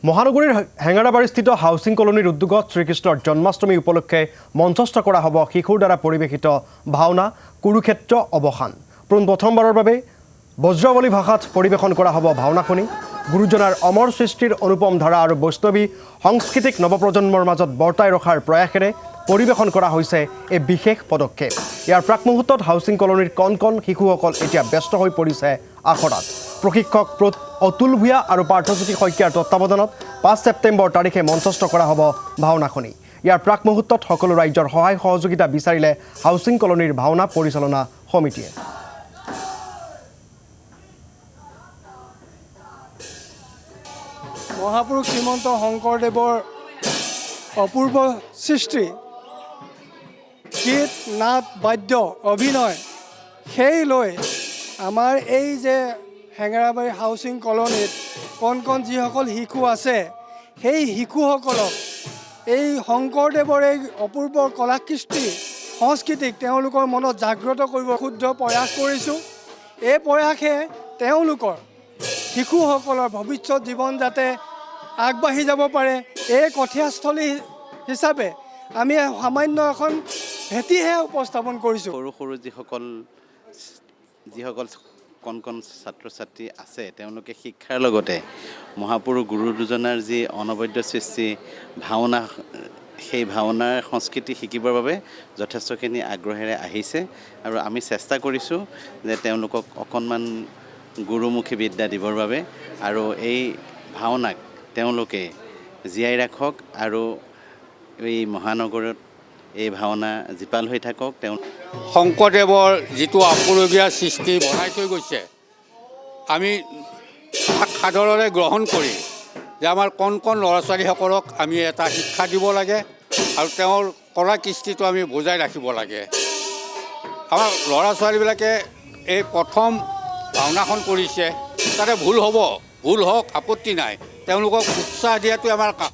মহানগৰীৰ হেঙাৰাবাৰীস্থিত হাউচিং কলনীৰ উদ্যোগত শ্ৰীকৃষ্ণৰ জন্মাষ্টমী উপলক্ষে মঞ্চস্থ কৰা হ'ব শিশুৰ দ্বাৰা পৰিৱেশিত ভাওনা কুৰুক্ষেত্ৰ অৱসান। প্ৰথমবাৰৰ বাবে বজ্ৰাৱলী ভাষাত পৰিৱেশন কৰা হ'ব ভাওনাখনি। গুৰুজনাৰ অমৰ সৃষ্টিৰ অনুপম ধাৰা আৰু বৈষ্ণৱী সংস্কৃতিক নৱপ্ৰজন্মৰ মাজত বৰ্তাই ৰখাৰ প্ৰয়াসেৰে পৰিৱেশন কৰা হৈছে এই বিশেষ পদক্ষেপ। ইয়াৰ প্ৰাক মুহূৰ্তত হাউচিং কলনীৰ কণ কণ শিশুসকল এতিয়া ব্যস্ত হৈ পৰিছে আখৰাত। প্ৰশিক্ষক অতুল ভূঞা আৰু পাৰ্থজ্যোতি শইকীয়াৰ তত্বাৱধানত 5 ছেপ্টেম্বৰ তাৰিখে মঞ্চস্থ কৰা হ'ব ভাওনাখনি। ইয়াৰ প্ৰাক মুহূৰ্তত সকলো ৰাজ্যৰ সহায় সহযোগিতা বিচাৰিলে হাউচিং কলনীৰ ভাওনা পৰিচালনা সমিতিয়ে। মহাপুৰুষ শ্ৰীমন্ত শংকৰদেৱৰ অপূৰ্ব সৃষ্টি, গীত নাট বাদ্য অভিনয় সেই লৈ আমাৰ এই যে হেঙেৰাবাৰী হাউচিং কলনীত কণ কণ যিসকল শিশু আছে, সেই শিশুসকলক এই শংকৰদেৱৰ এই অপূৰ্ব কলাকৃষ্টি সংস্কৃতিক তেওঁলোকৰ মনত জাগ্ৰত কৰিব ক্ষুদ্ৰ প্ৰয়াস কৰিছোঁ। এই প্ৰয়াসে তেওঁলোকৰ শিশুসকলৰ ভৱিষ্যত জীৱন যাতে আগবাঢ়ি যাব পাৰে, এই কঠীয়াস্থলী হিচাপে আমি সামান্য এখন ভেটিহে উপস্থাপন কৰিছোঁ। সৰু সৰু যিসকল কণ কণ ছাত্ৰ ছাত্ৰী আছে, তেওঁলোকে শিক্ষাৰ লগতে মহাপুৰুষ গুৰু দুজনাৰ যি অনবদ্য সৃষ্টি ভাওনা, সেই ভাওনাৰ সংস্কৃতি শিকিবৰ বাবে যথেষ্টখিনি আগ্ৰহেৰে আহিছে আৰু আমি চেষ্টা কৰিছোঁ যে তেওঁলোকক অকণমান গুৰুমুখী বিদ্যা দিবৰ বাবে, আৰু এই ভাওনাক তেওঁলোকে জীয়াই ৰাখক আৰু এই মহানগৰত এই ভাওনা জীপাল হৈ থাকক। শংকৰদেৱৰ যিটো আপুৰুগীয়া সৃষ্টি বনাই থৈ গৈছে, আমি সাদৰেৰে গ্ৰহণ কৰি যে আমাৰ কণ কণ ল'ৰা ছোৱালীসকলক আমি এটা শিক্ষা দিব লাগে আৰু তেওঁৰ কলা কৃষ্টিটো আমি বজাই ৰাখিব লাগে। আমাৰ ল'ৰা ছোৱালীবিলাকে এই প্ৰথম ভাওনাখন কৰিছে, তাতে ভুল হ'ব, ভুল হওক, আপত্তি নাই। তেওঁলোকক উৎসাহ দিয়াটোৱে আমাৰ কাম।